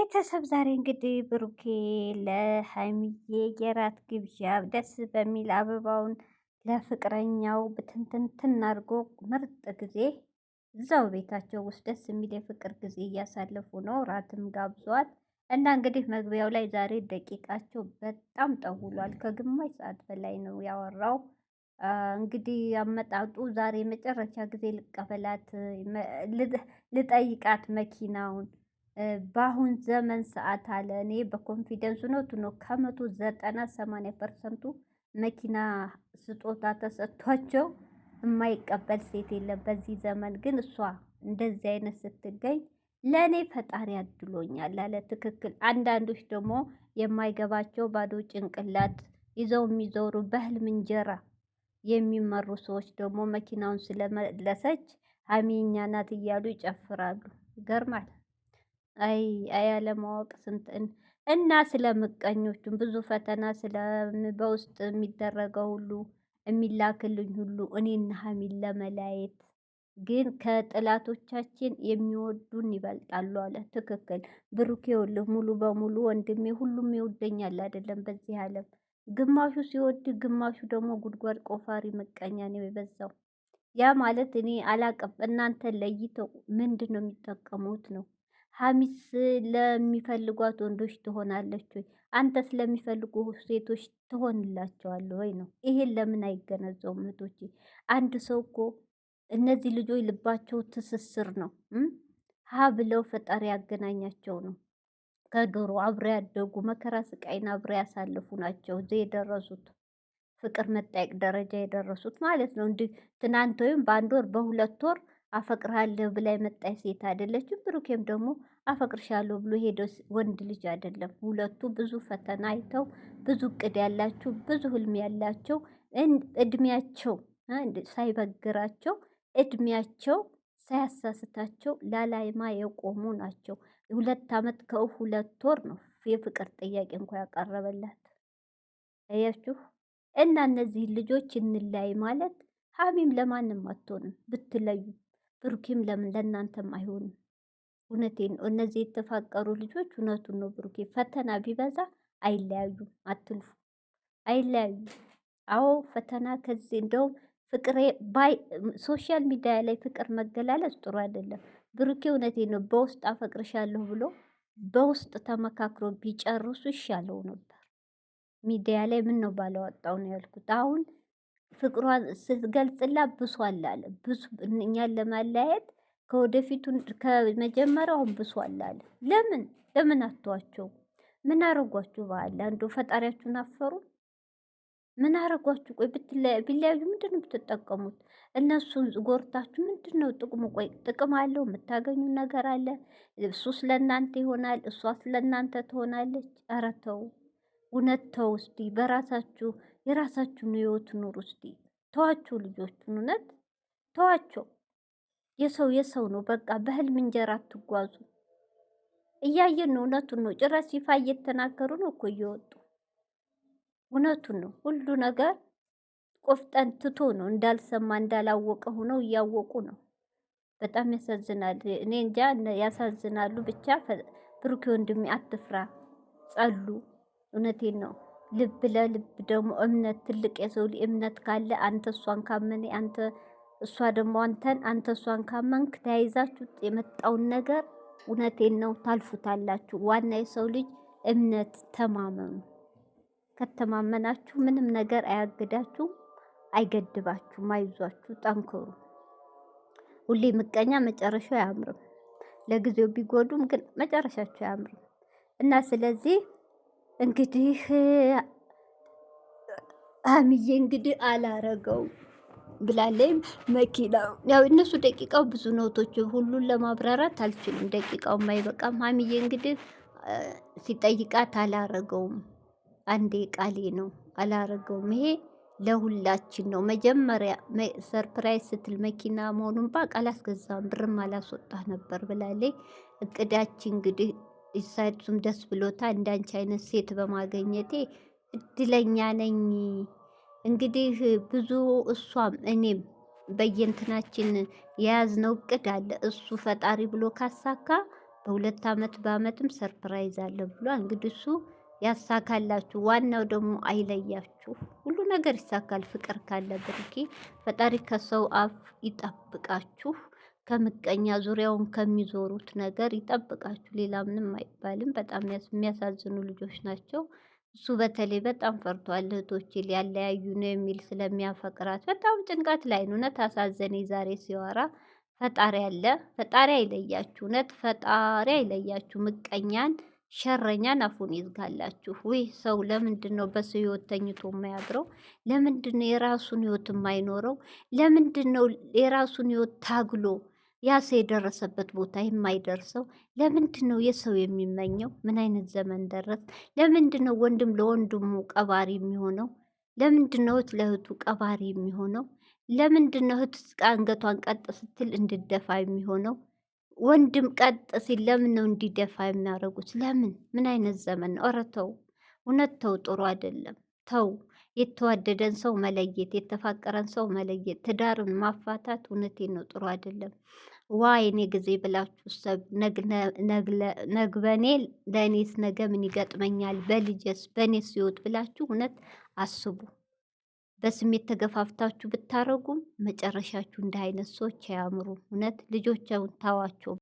ቤተሰብ ዛሬ እንግዲህ ብሩኬ ለሀይሚዬ የራት ግብዣ ደስ በሚል አበባውን ለፍቅረኛው ብትንትንትን አድርጎ ምርጥ ጊዜ እዛው ቤታቸው ውስጥ ደስ የሚል የፍቅር ጊዜ እያሳለፉ ነው። ራትም ጋብዟል እና እንግዲህ መግቢያው ላይ ዛሬ ደቂቃቸው በጣም ጠውሏል። ከግማሽ ሰዓት በላይ ነው ያወራው። እንግዲህ አመጣጡ ዛሬ መጨረሻ ጊዜ ልቀበላት ልጠይቃት መኪናውን በአሁን ዘመን ሰዓት አለ። እኔ በኮንፊደንስ ነው ከ190-80% መኪና ስጦታ ተሰጥቷቸው የማይቀበል ሴት የለም በዚህ ዘመን። ግን እሷ እንደዚህ አይነት ስትገኝ ለእኔ ፈጣሪ አድሎኛል አለ። ትክክል። አንዳንዶች ደግሞ የማይገባቸው ባዶ ጭንቅላት ይዘው የሚዞሩ በህልም እንጀራ የሚመሩ ሰዎች ደግሞ መኪናውን ስለመለሰች ሀሚኛ ናት እያሉ ይጨፍራሉ። ይገርማል። አይ አለማወቅ ስንት እና ስለ ምቀኞቹም ብዙ ፈተና በውስጥ የሚደረገው ሁሉ የሚላክልኝ ሁሉ እኔና ሀሚን ለመለያየት ግን ከጥላቶቻችን የሚወዱን ይበልጣሉ አለ። ትክክል። ብሩክ ይኸውልህ ሙሉ በሙሉ ወንድሜ ሁሉም ይወደኛል አይደለም በዚህ ዓለም። ግማሹ ሲወድ ግማሹ ደግሞ ጉድጓድ ቆፋሪ ምቀኛ ነው የበዛው። ያ ማለት እኔ አላቅም። እናንተ ለይተው ምንድን ነው የሚጠቀሙት ነው? ሀሚስ ለሚፈልጓት ወንዶች ትሆናለች ወይ? አንተ ስለሚፈልጉ ሴቶች ትሆንላቸዋለህ ወይ ነው? ይሄን ለምን አይገነዘውም? እህቶቼ አንድ ሰው እኮ እነዚህ ልጆች ልባቸው ትስስር ነው። ሀ ብለው ፈጣሪ ያገናኛቸው ነው። ከድሮ አብረው ያደጉ መከራ ስቃይን አብረው ያሳልፉ ናቸው እዚህ የደረሱት። ፍቅር መጠየቅ ደረጃ የደረሱት ማለት ነው። እንዲህ ትናንት ወይም በአንድ ወር በሁለት ወር አፈቅርሃለሁ ብላ የመጣች ሴት አይደለችም። ብሩኬም ደግሞ አፈቅርሻለሁ ብሎ ሄዶ ወንድ ልጅ አይደለም። ሁለቱ ብዙ ፈተና አይተው ብዙ እቅድ ያላቸው ብዙ ህልም ያላቸው እድሜያቸው ሳይበግራቸው እድሜያቸው ሳያሳስታቸው ላላይማ የቆሙ ናቸው። 2 ዓመት ከ2 ወር ነው የፍቅር ጥያቄ እንኳ ያቀረበላት። አያችሁ። እና እነዚህ ልጆች እንላይ ማለት ሀሚም ለማንም አትሆንም ብትለዩ፣ ብሩኬም ለምን ለእናንተም አይሆንም። እውነቴን ነው። እነዚህ የተፋቀሩ ልጆች እውነቱን ነው። ብሩኬ ፈተና ቢበዛ አይለያዩም። አትልፉ፣ አይለያዩም። አዎ ፈተና ከዚህ እንደውም ፍቅሬ ባይ ሶሻል ሚዲያ ላይ ፍቅር መገላለጽ ጥሩ አይደለም። ብሩኬ እውነቴን ነው በውስጥ አፈቅርሻለሁ ብሎ በውስጥ ተመካክሮ ቢጨርሱ ይሻለው ነበር። ሚዲያ ላይ ምን ነው ባለወጣው ነው ያልኩት። አሁን ፍቅሯን ስትገልጽላት ብሷል አለ። ብሱ እኛን ለማለያየት ከወደፊቱን ከመጀመሪያውን ብሷል አለ። ለምን አትዋቸው? ምን አረጓችሁ? በኋላ እንደው ፈጣሪያችሁን አፈሩ? ምን አረጓችሁ? ቆይ ቢለያዩ ምንድን ነው የምትጠቀሙት? እነሱን ጎርታችሁ ምንድን ነው ጥቅሙ? ቆይ ጥቅም አለው? የምታገኙ ነገር አለ? እሱ ስለእናንተ ይሆናል፣ እሷ ስለእናንተ ትሆናለች። ኧረ ተው፣ እውነት ተው። እስቲ በራሳችሁ የራሳችሁን ህይወት ኑሩ። እስቲ ተዋቸው ልጆቹን፣ እውነት ተዋቸው። የሰው ነው በቃ። በህልም እንጀራ አትጓዙ። እያየን ነው። እውነቱን ነው። ጭራሽ ይፋ እየተናገሩ ነው እኮ እየወጡ። እውነቱን ነው። ሁሉ ነገር ቆፍጠን ትቶ ነው እንዳልሰማ እንዳላወቀ ሆነው እያወቁ ነው። በጣም ያሳዝናል። እኔ እንጃ ያሳዝናሉ። ብቻ ብሩኬ ወንድሜ አትፍራ፣ ጸሉ። እውነቴን ነው። ልብ ለልብ ደግሞ እምነት ትልቅ የሰው ልጅ እምነት ካለ አንተ እሷን ካመነ አንተ እሷ ደግሞ አንተን አንተ እሷን ካመንክ ተያይዛችሁ የመጣውን ነገር እውነቴን ነው ታልፉታላችሁ። ዋና የሰው ልጅ እምነት፣ ተማመኑ። ከተማመናችሁ ምንም ነገር አያግዳችሁም፣ አይገድባችሁም። አይዟችሁ፣ ጠንክሩ። ሁሌ ምቀኛ መጨረሻው አያምርም። ለጊዜው ቢጎዱም ግን መጨረሻቸው አያምርም። እና ስለዚህ እንግዲህ ሀሚዬ እንግዲህ አላረገው ብላለኝ። መኪናው ያው እነሱ ደቂቃው ብዙ ኖቶች ሁሉን ለማብራራት አልችልም። ደቂቃው የማይበቃም። ሀሚዬ እንግዲህ ሲጠይቃት አላረገውም። አንዴ ቃሌ ነው አላረገውም። ይሄ ለሁላችን ነው። መጀመሪያ ሰርፕራይዝ ስትል መኪና መሆኑን ባቅ አላስገዛም፣ ብርም አላስወጣ ነበር ብላለች። እቅዳችን እንግዲህ ኢሳይድሱም ደስ ብሎታ እንዳንቺ አይነት ሴት በማገኘቴ እድለኛ ነኝ። እንግዲህ ብዙ እሷም እኔም በየእንትናችን የያዝነው እቅድ አለ። እሱ ፈጣሪ ብሎ ካሳካ በሁለት አመት በአመትም ሰርፕራይዝ አለ ብሏል። እንግዲህ እሱ ያሳካላችሁ። ዋናው ደግሞ አይለያችሁ። ሁሉ ነገር ይሳካል። ፍቅር ካለ ብሩኬ ፈጣሪ ከሰው አፍ ይጠብቃችሁ። ከምቀኛ ዙሪያውን ከሚዞሩት ነገር ይጠብቃችሁ። ሌላ ምንም አይባልም። በጣም የሚያሳዝኑ ልጆች ናቸው። እሱ በተለይ በጣም ፈርቷል። እህቶቼ ሊያለያዩ ነው የሚል ስለሚያፈቅራት በጣም ጭንቀት ላይ ነው። እውነት አሳዘነኝ ዛሬ ሲወራ። ፈጣሪ አለ። ፈጣሪ አይለያችሁ። እውነት ፈጣሪ አይለያችሁ። ምቀኛን ሸረኛን አፉን ይዝጋላችሁ። ውይ ሰው ለምንድን ነው በሰው ህይወት ተኝቶ የማያድረው? ለምንድን ነው የራሱን ህይወት የማይኖረው? ለምንድን ነው የራሱን ህይወት ታግሎ ያ ሰው የደረሰበት ቦታ የማይደርሰው? ለምንድን ነው የሰው የሚመኘው? ምን አይነት ዘመን ደረስ? ለምንድን ነው ወንድም ለወንድሙ ቀባሪ የሚሆነው? ለምንድን ነው እህት ለእህቱ ቀባሪ የሚሆነው? ለምንድን ነው እህት አንገቷን ቀጥ ስትል እንድደፋ የሚሆነው? ወንድም ቀጥ ሲል ለምን ነው እንዲደፋ የሚያደርጉት? ለምን? ምን አይነት ዘመን ነው? ኧረ ተው፣ እውነት ተው፣ ጥሩ አይደለም። ተው። የተዋደደን ሰው መለየት፣ የተፋቀረን ሰው መለየት፣ ትዳርን ማፋታት እውነቴን ነው ጥሩ አይደለም። ዋይ እኔ ጊዜ ብላችሁ ሰብ ነግበኔ ለእኔስ ነገ ምን ይገጥመኛል፣ በልጄስ በእኔስ ህይወት ብላችሁ እውነት አስቡ። በስሜት ተገፋፍታችሁ ብታረጉም መጨረሻችሁ እንደ አይነት ሰዎች አያምሩም። እውነት ልጆቻውን ታዋቸው።